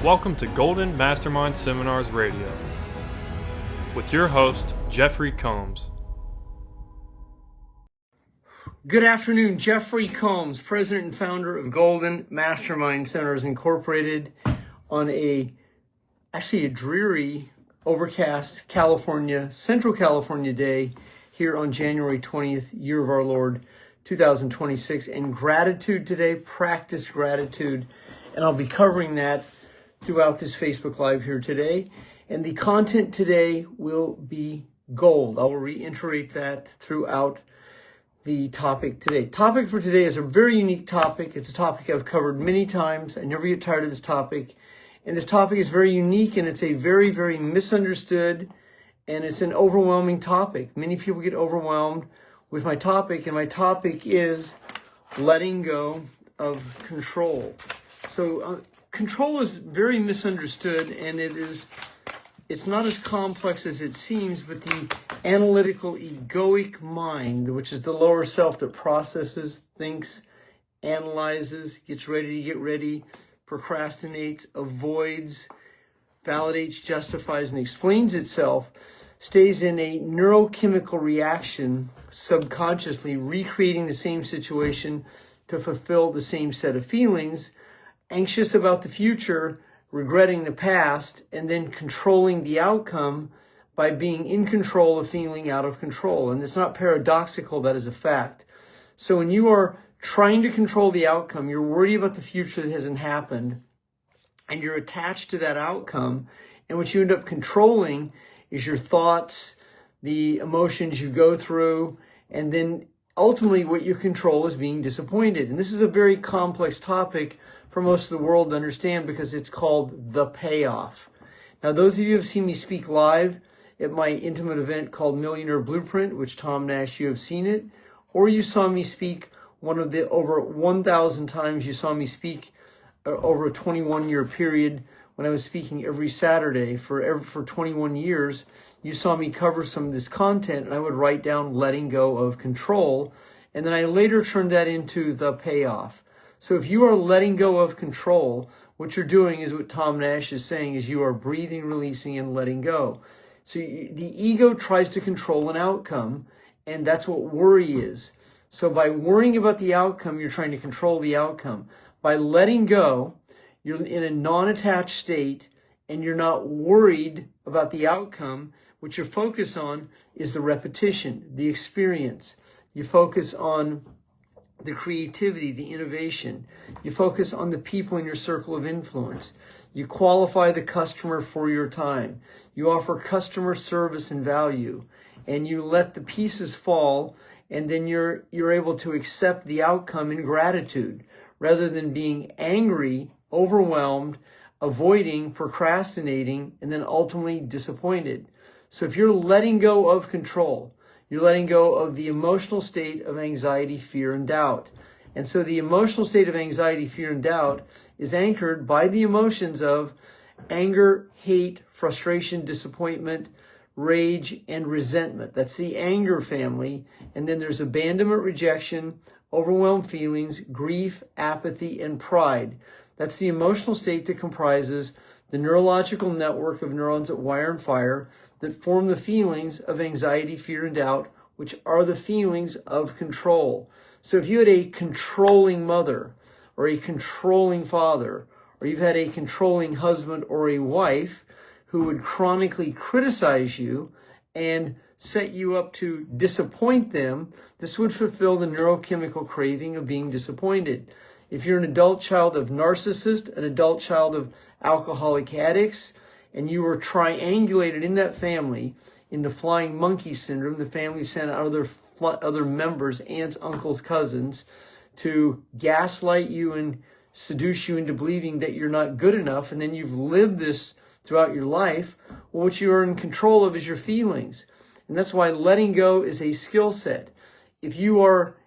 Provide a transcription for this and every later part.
Welcome to Golden Mastermind Seminars Radio with your host, Jeffrey Combs. Good afternoon, Jeffrey Combs, president and founder of Golden Mastermind Seminars Incorporated, on a dreary, overcast Central California day here on January 20th, year of our Lord, 2026. And gratitude today, practice gratitude. And I'll be covering that throughout this Facebook Live here today. And the content today will be gold. I will reiterate that throughout the topic today. Topic for today is a very unique topic. It's a topic I've covered many times. I never get tired of this topic. And this topic is very unique, and it's a very, very misunderstood, and it's an overwhelming topic. Many people get overwhelmed with my topic, and my topic is letting go of control. So control is very misunderstood, and it's not as complex as it seems, but the analytical egoic mind, which is the lower self that processes, thinks, analyzes, gets ready to get ready, procrastinates, avoids, validates, justifies, and explains itself, stays in a neurochemical reaction, subconsciously recreating the same situation to fulfill the same set of feelings, anxious about the future, regretting the past, and then controlling the outcome by being in control of feeling out of control. And it's not paradoxical, that is a fact. So when you are trying to control the outcome, you're worried about the future that hasn't happened, and you're attached to that outcome, and what you end up controlling is your thoughts, the emotions you go through, and then ultimately what you control is being disappointed. And this is a very complex topic for most of the world to understand because it's called the payoff. Now, those of you who have seen me speak live at my intimate event called Millionaire Blueprint, which Tom Nash, you have seen it, or you saw me speak one of the over 1,000 times you saw me speak over a 21-year period when I was speaking every Saturday for 21 years. You saw me cover some of this content, and I would write down letting go of control, and then I later turned that into the payoff. So if you are letting go of control, what you're doing is what Tom Nash is saying, is you are breathing, releasing, and letting go. So the ego tries to control an outcome, and that's what worry is. So by worrying about the outcome, you're trying to control the outcome. By letting go, you're in a non-attached state, and you're not worried about the outcome. What you focus on is the repetition, the experience. You focus on the creativity, the innovation. You focus on the people in your circle of influence. You qualify the customer for your time. You offer customer service and value, and you let the pieces fall, and then you're able to accept the outcome in gratitude rather than being angry, overwhelmed, avoiding, procrastinating, and then ultimately disappointed. So if you're letting go of control, you're letting go of the emotional state of anxiety, fear, and doubt. And so the emotional state of anxiety, fear, and doubt is anchored by the emotions of anger, hate, frustration, disappointment, rage, and resentment. That's the anger family. And then there's abandonment, rejection, overwhelmed feelings, grief, apathy, and pride. That's the emotional state that comprises the neurological network of neurons that wire and fire that form the feelings of anxiety, fear, and doubt, which are the feelings of control. So if you had a controlling mother or a controlling father, or you've had a controlling husband or a wife who would chronically criticize you and set you up to disappoint them, this would fulfill the neurochemical craving of being disappointed. If you're an adult child of narcissists, an adult child of alcoholic addicts, and you were triangulated in that family in the flying monkey syndrome, the family sent out other members, aunts, uncles, cousins, to gaslight you and seduce you into believing that you're not good enough, and then you've lived this throughout your life, well, what you are in control of is your feelings. And that's why letting go is a skill set. If you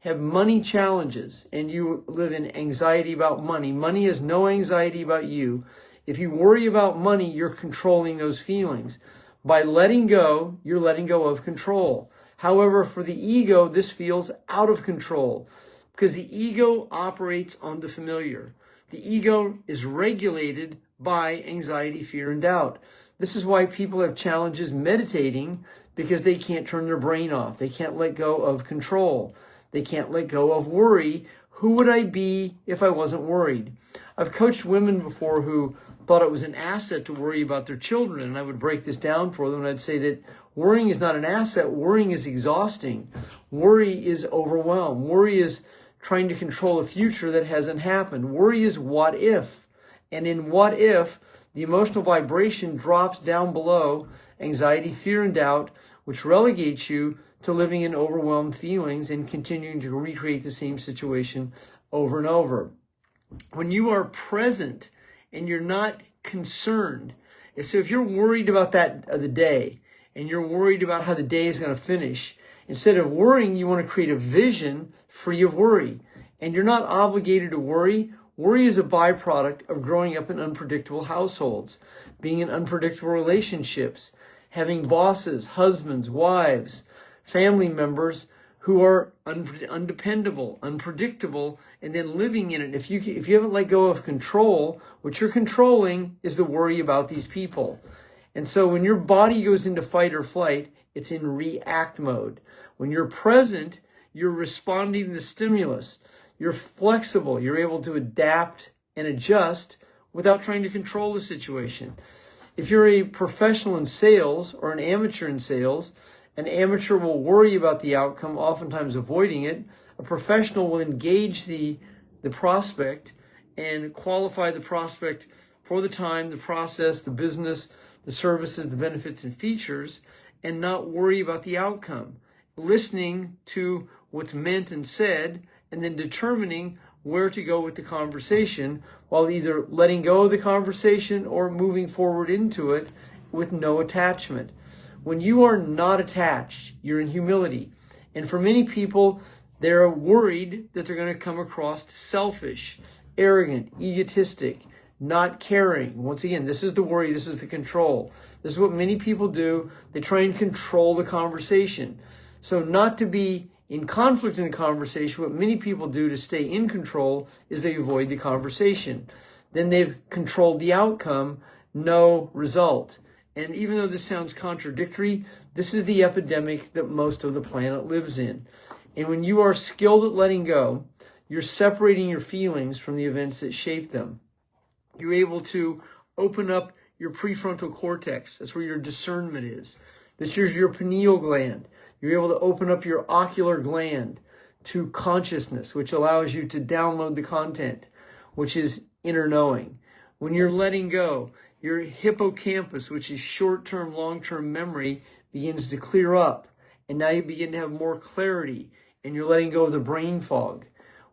have money challenges and you live in anxiety about money, money has no anxiety about you. If you worry about money, you're controlling those feelings. By letting go, you're letting go of control. However, for the ego, this feels out of control because the ego operates on the familiar. The ego is regulated by anxiety, fear, and doubt. This is why people have challenges meditating, because they can't turn their brain off. They can't let go of control. They can't let go of worry. Who would I be if I wasn't worried? I've coached women before who thought it was an asset to worry about their children, and I would break this down for them, and I'd say that worrying is not an asset. Worrying is exhausting. Worry is overwhelm. Worry is trying to control a future that hasn't happened. Worry is what if. And in what if, the emotional vibration drops down below anxiety, fear, and doubt, which relegates you to living in overwhelmed feelings and continuing to recreate the same situation over and over. When you are present and you're not concerned, so if you're worried about the day and you're worried about how the day is going to finish, instead of worrying, you want to create a vision free of worry. And you're not obligated to worry. Worry is a byproduct of growing up in unpredictable households, being in unpredictable relationships, having bosses, husbands, wives, family members who are undependable, unpredictable, and then living in it. If you haven't let go of control, what you're controlling is the worry about these people. And so when your body goes into fight or flight, it's in react mode. When you're present, you're responding to the stimulus. You're flexible. You're able to adapt and adjust without trying to control the situation. If you're a professional in sales or an amateur in sales, an amateur will worry about the outcome, oftentimes avoiding it. A professional will engage the prospect and qualify the prospect for the time, the process, the business, the services, the benefits and features, and not worry about the outcome. Listening to what's meant and said, and then determining where to go with the conversation, while either letting go of the conversation or moving forward into it with no attachment. When you are not attached, you're in humility. And for many people, they're worried that they're going to come across selfish, arrogant, egotistic, not caring. Once again, this is the worry, this is the control. This is what many people do. They try and control the conversation. So not to be in conflict in the conversation, what many people do to stay in control is they avoid the conversation. Then they've controlled the outcome, no result. And even though this sounds contradictory, this is the epidemic that most of the planet lives in. And when you are skilled at letting go, you're separating your feelings from the events that shape them. You're able to open up your prefrontal cortex. That's where your discernment is. This is your pineal gland. You're able to open up your ocular gland to consciousness, which allows you to download the content, which is inner knowing. When you're letting go, your hippocampus, which is short-term, long-term memory, begins to clear up. And now you begin to have more clarity, and you're letting go of the brain fog.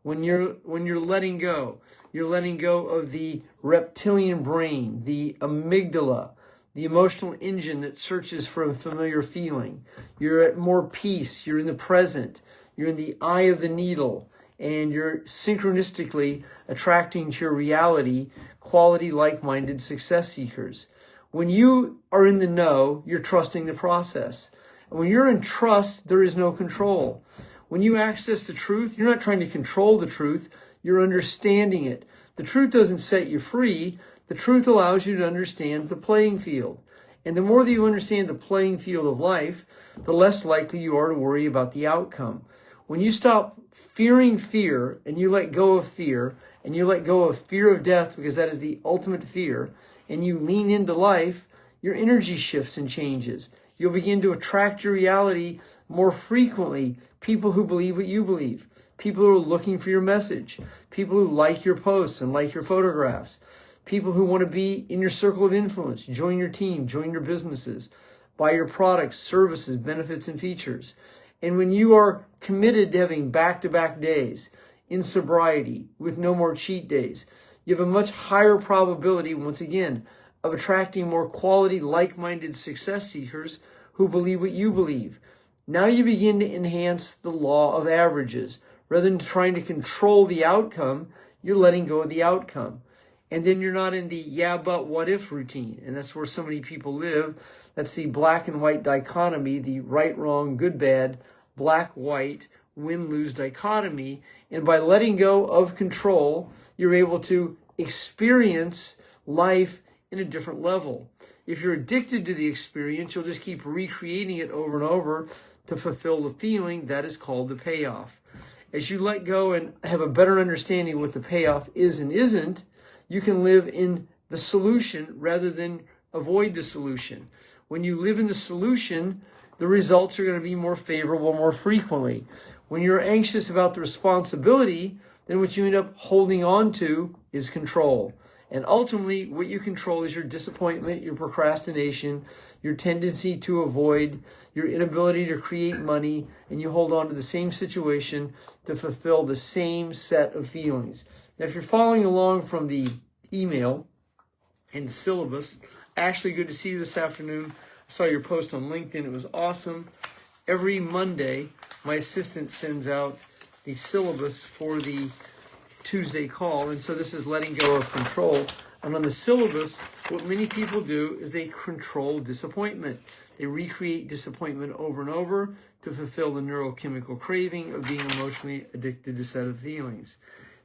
When you're letting go, you're letting go of the reptilian brain, the amygdala, the emotional engine that searches for a familiar feeling. You're at more peace. You're in the present. You're in the eye of the needle. And you're synchronistically attracting to your reality quality, like-minded success seekers. When you are in the know, you're trusting the process. And when you're in trust, there is no control. When you access the truth, you're not trying to control the truth. You're understanding it. The truth doesn't set you free. The truth allows you to understand the playing field. And the more that you understand the playing field of life, the less likely you are to worry about the outcome. When you stop fearing fear and you let go of fear, and you let go of fear of death because that is the ultimate fear, and you lean into life, your energy shifts and changes. You'll begin to attract your reality more frequently. People who believe what you believe. People who are looking for your message. People who like your posts and like your photographs. People who want to be in your circle of influence. Join your team, join your businesses, buy your products, services, benefits, and features. And when you are committed to having back-to-back days in sobriety with no more cheat days, you have a much higher probability, once again, of attracting more quality, like-minded success seekers who believe what you believe. Now you begin to enhance the law of averages. Rather than trying to control the outcome, you're letting go of the outcome. And then you're not in the yeah, but what if routine. And that's where so many people live. That's the black and white dichotomy, the right, wrong, good, bad, black, white, win, lose dichotomy. And by letting go of control, you're able to experience life in a different level. If you're addicted to the experience, you'll just keep recreating it over and over to fulfill the feeling. That is called the payoff. As you let go and have a better understanding of what the payoff is and isn't, you can live in the solution rather than avoid the solution. When you live in the solution, the results are going to be more favorable more frequently. When you're anxious about the responsibility, then what you end up holding on to is control. And ultimately, what you control is your disappointment, your procrastination, your tendency to avoid, your inability to create money, and you hold on to the same situation to fulfill the same set of feelings. Now, if you're following along from the email and syllabus, Ashley, good to see you this afternoon. I saw your post on LinkedIn. It was awesome. Every Monday, my assistant sends out the syllabus for the Tuesday call, and so this is letting go of control. And on the syllabus, what many people do is they control disappointment. They recreate disappointment over and over to fulfill the neurochemical craving of being emotionally addicted to a set of feelings.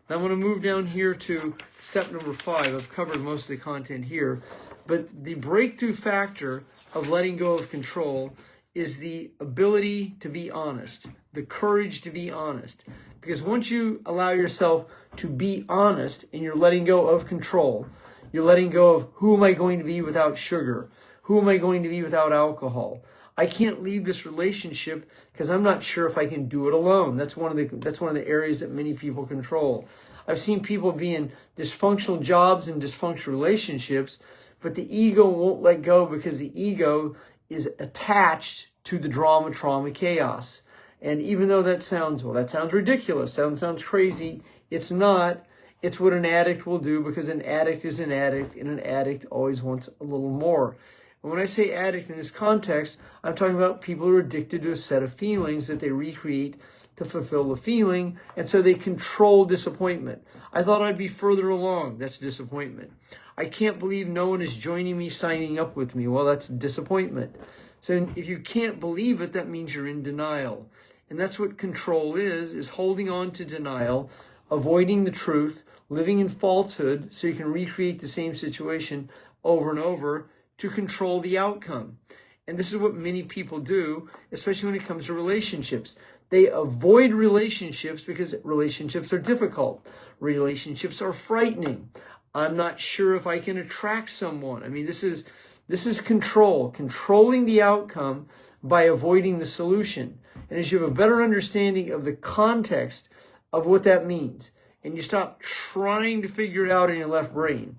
Now I'm going to move down here to step number 5. I've covered most of the content here, but the breakthrough factor of letting go of control is the ability to be honest, the courage to be honest. Because once you allow yourself to be honest and you're letting go of control, you're letting go of who am I going to be without sugar? Who am I going to be without alcohol? I can't leave this relationship because I'm not sure if I can do it alone. That's one of the areas that many people control. I've seen people be in dysfunctional jobs and dysfunctional relationships, but the ego won't let go because the ego is attached to the drama, trauma, chaos. And even though that sounds ridiculous, sounds crazy, it's not. It's what an addict will do because an addict is an addict, and an addict always wants a little more. And when I say addict in this context, I'm talking about people who are addicted to a set of feelings that they recreate to fulfill the feeling, and so they control disappointment. I thought I'd be further along. That's disappointment. I can't believe no one is joining me, signing up with me. Well, that's disappointment. So if you can't believe it, that means you're in denial. And that's what control is holding on to denial, avoiding the truth, living in falsehood so you can recreate the same situation over and over to control the outcome. And this is what many people do, especially when it comes to relationships. They avoid relationships because relationships are difficult. Relationships are frightening. I'm not sure if I can attract someone. I mean, this is control, controlling the outcome by avoiding the solution. And as you have a better understanding of the context of what that means, and you stop trying to figure it out in your left brain,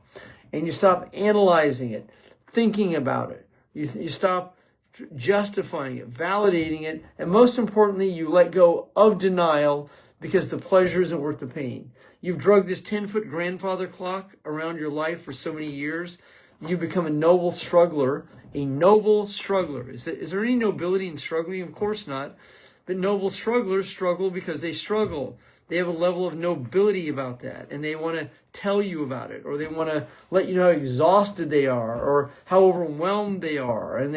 and you stop analyzing it, thinking about it, you stop justifying it, validating it, and most importantly, you let go of denial because the pleasure isn't worth the pain. You've drugged this 10-foot grandfather clock around your life for so many years. You become a noble struggler, a noble struggler. Is there any nobility in struggling? Of course not. But noble strugglers struggle because they struggle. They have a level of nobility about that, and they want to tell you about it, or they want to let you know how exhausted they are, or how overwhelmed they are. And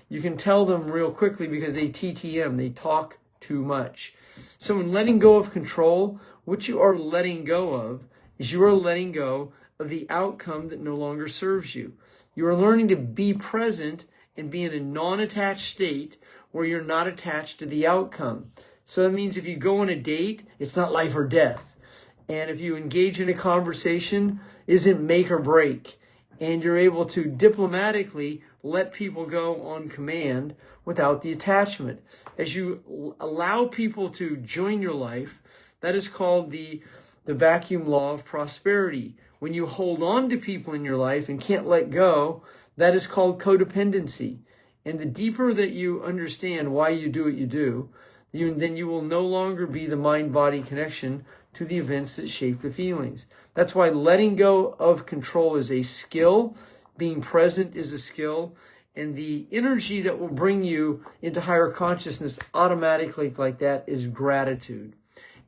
you can tell them real quickly because they TTM, they talk too much. So in letting go of control, what you are letting go of is you are letting go of the outcome that no longer serves you. You are learning to be present and be in a non-attached state where you're not attached to the outcome. So that means if you go on a date, it's not life or death. And if you engage in a conversation, isn't make or break. And you're able to diplomatically let people go on command without the attachment. As you allow people to join your life, that is called the vacuum law of prosperity. When you hold on to people in your life and can't let go, that is called codependency. And the deeper that you understand why you do what you do, then you will no longer be the mind-body connection to the events that shape the feelings. That's why letting go of control is a skill, being present is a skill, and the energy that will bring you into higher consciousness automatically like that is gratitude.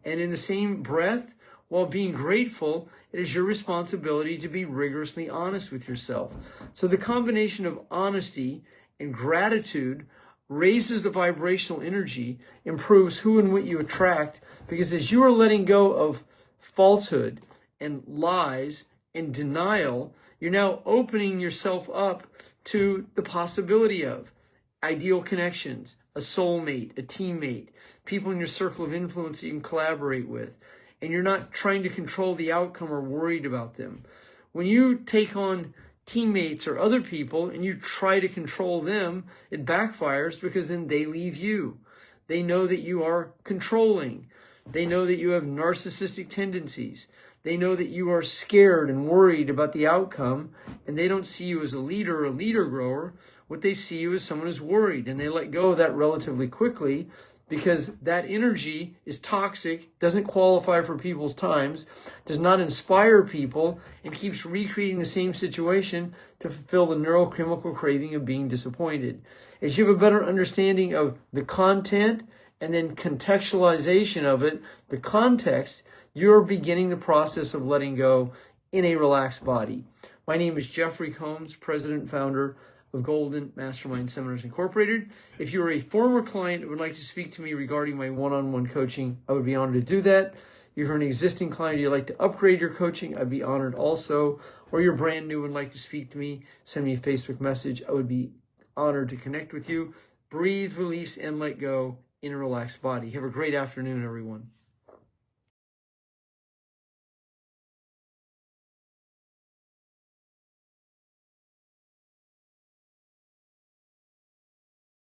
And in the same breath, while being grateful, it is your responsibility to be rigorously honest with yourself. So the combination of honesty and gratitude raises the vibrational energy, improves who and what you attract, because as you are letting go of falsehood and lies and denial, You're now opening yourself up to the possibility of ideal connections, a soulmate, a teammate, people in your circle of influence that you can collaborate with. And you're not trying to control the outcome or worried about them. When you take on teammates or other people and you try to control them, it backfires because then they leave you. They know that you are controlling. They know that you have narcissistic tendencies. They know that you are scared and worried about the outcome, and they don't see you as a leader or a leader grower. What they see you as someone who's worried, and they let go of that relatively quickly because that energy is toxic, doesn't qualify for people's times, does not inspire people, and keeps recreating the same situation to fulfill the neurochemical craving of being disappointed. As you have a better understanding of the content and then contextualization of it, the context, you're beginning the process of letting go in a relaxed body. My name is Jeffery Combs, president and founder of Golden Mastermind Seminars Incorporated. If you're a former client and would like to speak to me regarding my one-on-one coaching, I would be honored to do that. If you're an existing client and you'd like to upgrade your coaching, I'd be honored also. Or you're brand new and would like to speak to me, send me a Facebook message. I would be honored to connect with you. Breathe, release, and let go in a relaxed body. Have a great afternoon, everyone.